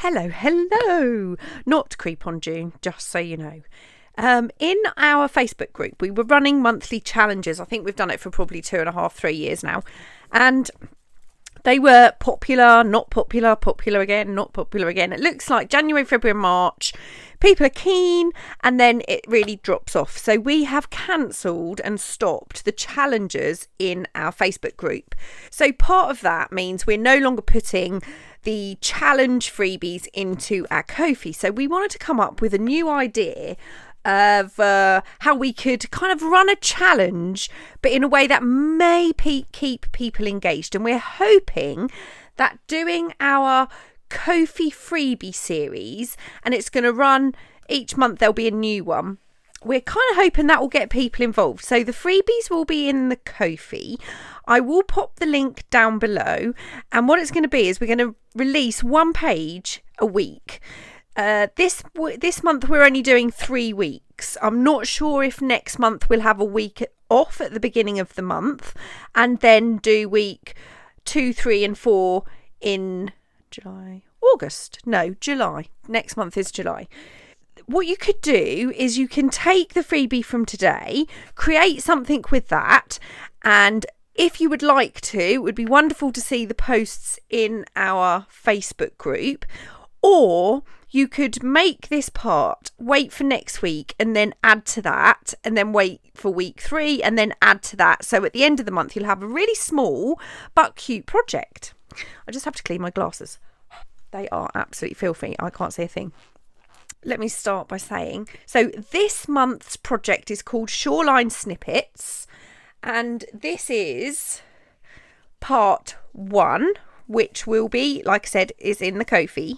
Hello. Not Creep on June, just so you know. In our Facebook group, we were running monthly challenges. I think we've done it for probably 2.5, 3 years now. And they were popular, not popular, popular again, not popular again. It looks like January, February, March, people are keen, and then it really drops off. So we have cancelled and stopped the challenges in our Facebook group. So part of that means we're no longer putting the challenge freebies into our Kofi. So we wanted to come up with a new idea of how we could kind of run a challenge, but in a way that may keep people engaged. And we're hoping that doing our Kofi freebie series, and it's going to run each month, there'll be a new one. We're kind of hoping that will get people involved. So the freebies will be in the Kofi. I will pop the link down below. And what it's going to be is we're going to release one page a week. This month we're only doing 3 weeks. I'm not sure if next month we'll have a week off at the beginning of the month and then do week 2, 3 and 4 in July. Next month is July. What you could do is you can take the freebie from today, create something with that, and if you would like to, it would be wonderful to see the posts in our Facebook group, or you could make this part, wait for next week and then add to that, and then wait for week 3 and then add to that. So at the end of the month, you'll have a really small but cute project. I just have to clean my glasses. They are absolutely filthy. I can't see a thing. Let me start by saying, so this month's project is called Shoreline Snippets, and this is part 1, which will be, like I said, is in the Kofi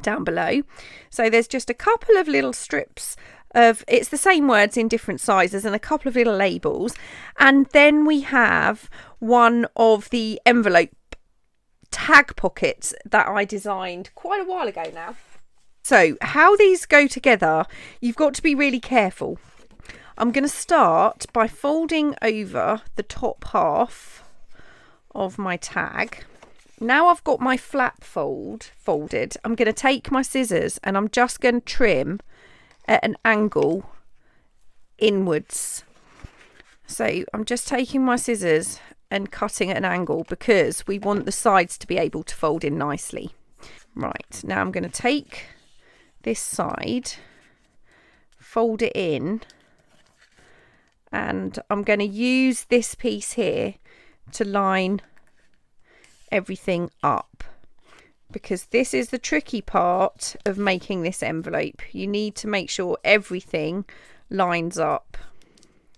down below. So there's just a couple of little strips of, it's the same words in different sizes and a couple of little labels, and then we have one of the envelope tag pockets that I designed quite a while ago now. So how these go together, you've got to be really careful. I'm going to start by folding over the top half of my tag. Now I've got my flap folded, I'm going to take my scissors and I'm just going to trim at an angle inwards. So I'm just taking my scissors and cutting at an angle because we want the sides to be able to fold in nicely. Right, now I'm going to take this side, fold it in, and I'm going to use this piece here to line everything up, because this is the tricky part of making this envelope. You need to make sure everything lines up.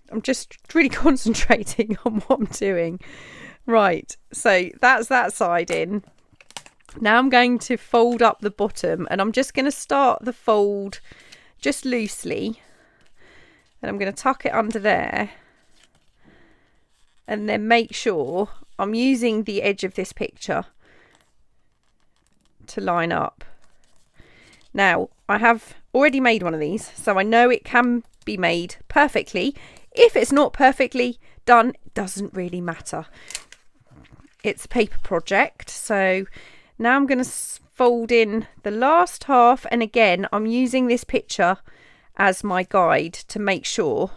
I'm just really concentrating on what I'm doing. Right, so that's that side in. Now I'm going to fold up the bottom, and I'm just going to start the fold just loosely, and I'm going to tuck it under there, and then make sure I'm using the edge of this picture to line up. Now I have already made one of these, so I know it can be made perfectly. If it's not perfectly done, it doesn't really matter. It's a paper project. So now I'm going to fold in the last half, and again I'm using this picture as my guide to make sure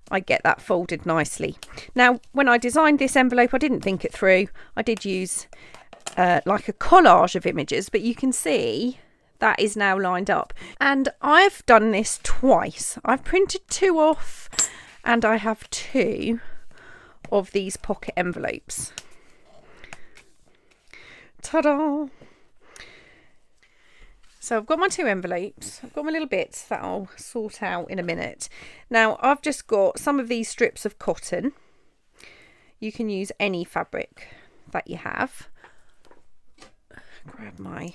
I get that folded nicely. Now when I designed this envelope, I didn't think it through. I did use like a collage of images, but you can see that is now lined up, and I've done this twice. I've printed 2 off, and I have 2 of these pocket envelopes. Ta-da! So I've got my 2 envelopes, I've got my little bits that I'll sort out in a minute. Now I've just got some of these strips of cotton. You can use any fabric that you have. Grab my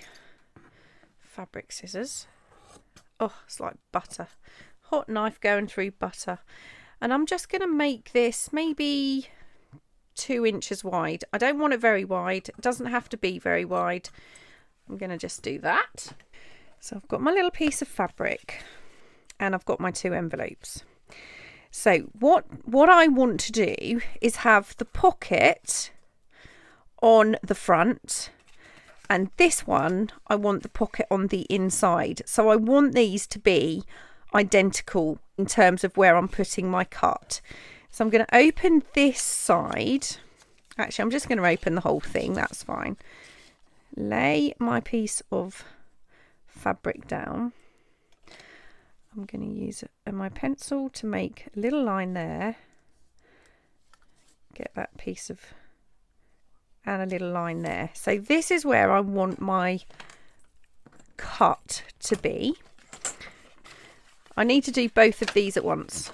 fabric scissors. Oh, it's like butter. Hot knife going through butter. And I'm just going to make this maybe 2 inches wide. I don't want it very wide. It doesn't have to be very wide. I'm going to just do that. So I've got my little piece of fabric and I've got my 2 envelopes. So what I want to do is have the pocket on the front And this one, I want the pocket on the inside. So I want these to be identical in terms of where I'm putting my cut. So I'm going to open this side. Actually, I'm just going to open the whole thing. That's fine. Lay my piece of fabric down. I'm going to use my pencil to make a little line there. Get that piece of, and a little line there. So this is where I want my cut to be. I need to do both of these at once.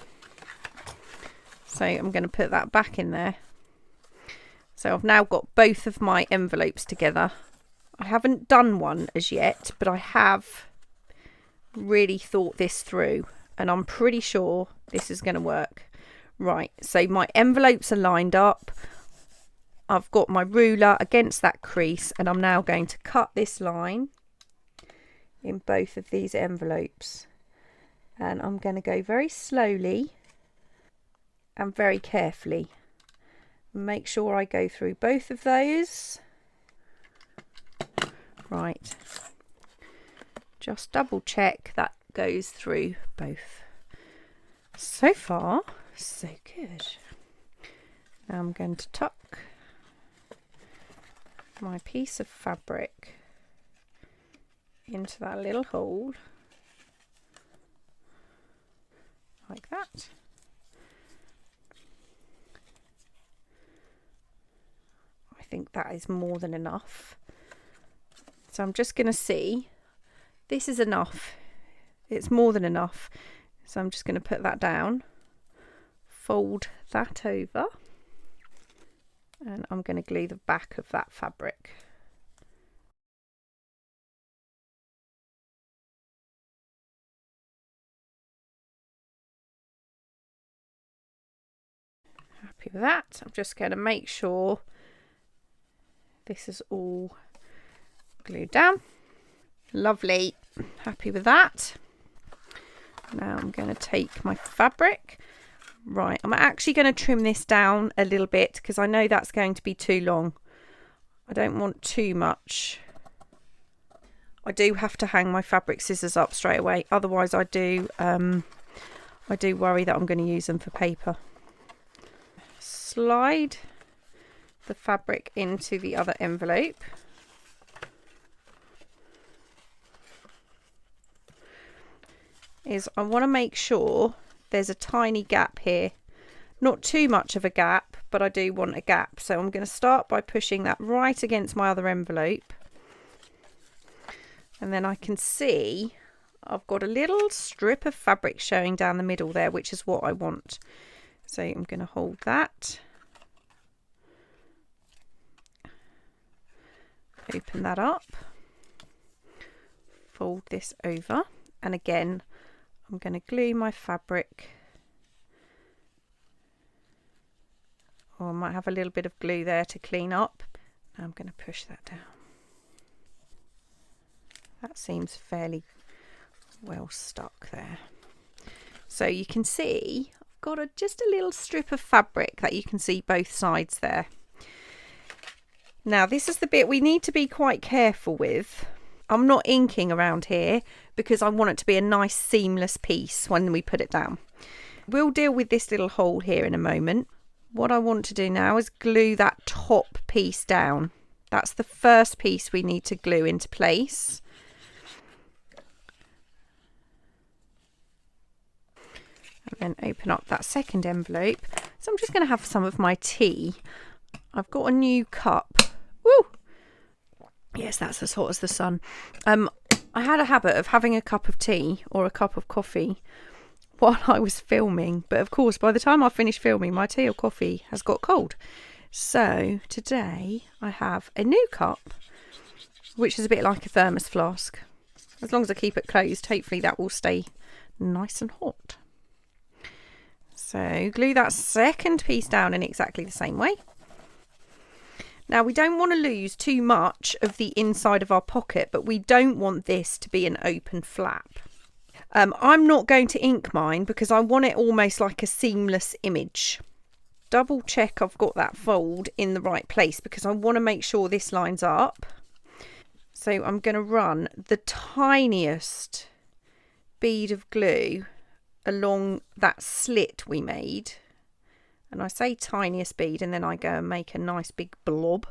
So I'm going to put that back in there. So I've now got both of my envelopes together. I haven't done one as yet, but I have really thought this through, and I'm pretty sure this is going to work. Right, so my envelopes are lined up. I've got my ruler against that crease, and I'm now going to cut this line in both of these envelopes. And I'm going to go very slowly and very carefully. Make sure I go through both of those. Right. Just double check that goes through both. So far, so good. Now I'm going to tuck my piece of fabric into that little hole, like that. I think that is more than enough. So I'm just going to see. This is enough. It's more than enough. So I'm just going to put that down, fold that over, and I'm going to glue the back of that fabric. Happy with that. I'm just going to make sure this is all glued down. Lovely. Happy with that. Now I'm going to take my fabric. Right, I'm actually going to trim this down a little bit because I know that's going to be too long. I don't want too much. I do have to hang my fabric scissors up straight away, otherwise I do worry that I'm going to use them for paper. Slide the fabric into the other envelope. I want to make sure there's a tiny gap here. Not too much of a gap, but I do want a gap. So I'm going to start by pushing that right against my other envelope. And then I can see I've got a little strip of fabric showing down the middle there, which is what I want. So I'm going to hold that. Open that up. Fold this over. And again, I'm going to glue my fabric. Or I might have a little bit of glue there to clean up. Now I'm going to push that down. That seems fairly well stuck there. So you can see I've got just a little strip of fabric that you can see both sides there. Now this is the bit we need to be quite careful with. I'm not inking around here because I want it to be a nice seamless piece when we put it down. We'll deal with this little hole here in a moment. What I want to do now is glue that top piece down. That's the first piece we need to glue into place. And then open up that second envelope. So I'm just going to have some of my tea. I've got a new cup. Woo! Yes, that's as hot as the sun. I had a habit of having a cup of tea or a cup of coffee while I was filming. But of course, by the time I finished filming, my tea or coffee has got cold. So today I have a new cup, which is a bit like a thermos flask. As long as I keep it closed, hopefully that will stay nice and hot. So glue that second piece down in exactly the same way. Now we don't want to lose too much of the inside of our pocket, but we don't want this to be an open flap. I'm not going to ink mine because I want it almost like a seamless image. Double check I've got that fold in the right place because I want to make sure this lines up. So I'm going to run the tiniest bead of glue along that slit we made. And I say tiniest bead, and then I go and make a nice big blob.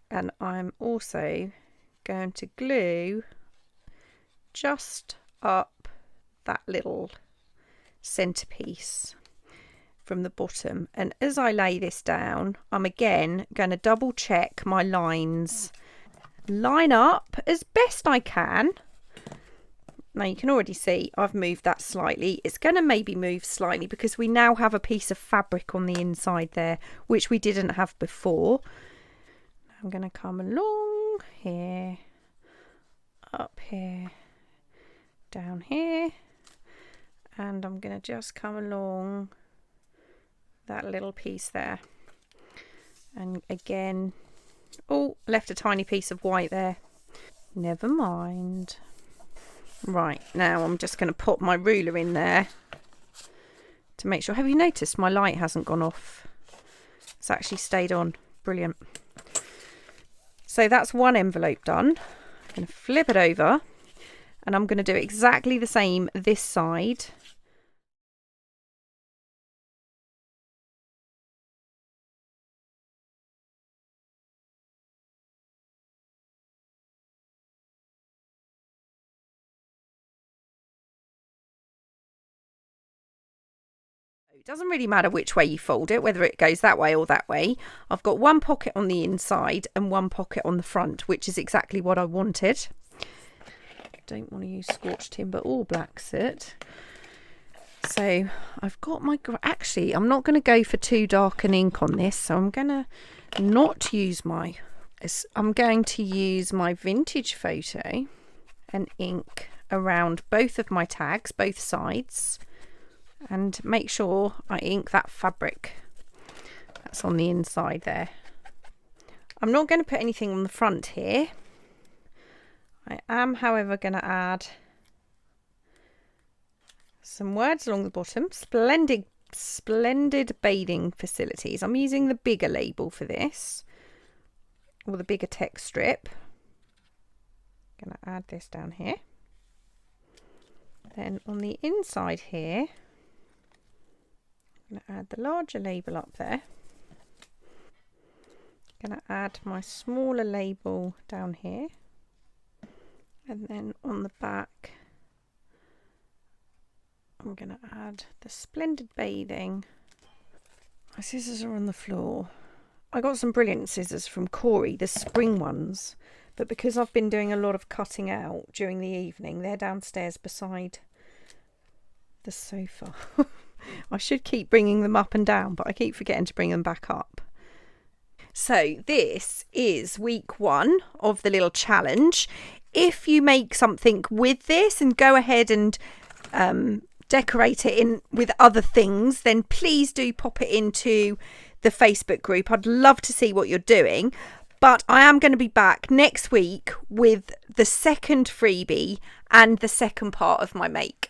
And I'm also going to glue just up that little centerpiece from the bottom. And as I lay this down, I'm again going to double check my lines line up as best I can. Now you can already see I've moved that slightly. It's going to maybe move slightly because we now have a piece of fabric on the inside there, which we didn't have before. I'm going to come along here, up here, down here, and I'm going to just come along that little piece there. And again, oh, left a tiny piece of white there. Never mind. Right, now I'm just going to pop my ruler in there to make sure. Have you noticed my light hasn't gone off? It's actually stayed on. Brilliant. So that's one envelope done. I'm going to flip it over, and I'm going to do exactly the same this side. It doesn't really matter which way you fold it, whether it goes that way or that way. I've got one pocket on the inside and one pocket on the front, which is exactly what I wanted. I don't want to use scorched timber or black soot. So I've got my... Actually, I'm not going to go for too dark an ink on this, so I'm going to not use my... I'm going to use my vintage photo and ink around both of my tags, both sides, and make sure I ink that fabric that's on the inside there. I'm not going to put anything on the front here. I am, however, going to add some words along the bottom. Splendid bathing facilities. I'm using the bigger label for this, or the bigger text strip. I'm going to add this down here. Then on the inside here, I'm going to add the larger label up there. I'm going to add my smaller label down here. And then on the back, I'm going to add the splendid bathing. My scissors are on the floor. I got some brilliant scissors from Corey, the spring ones. But because I've been doing a lot of cutting out during the evening, they're downstairs beside the sofa. I should keep bringing them up and down, but I keep forgetting to bring them back up. So this is week 1 of the little challenge. If you make something with this and go ahead and decorate it in with other things, then please do pop it into the Facebook group. I'd love to see what you're doing. But I am going to be back next week with the second freebie and the second part of my make.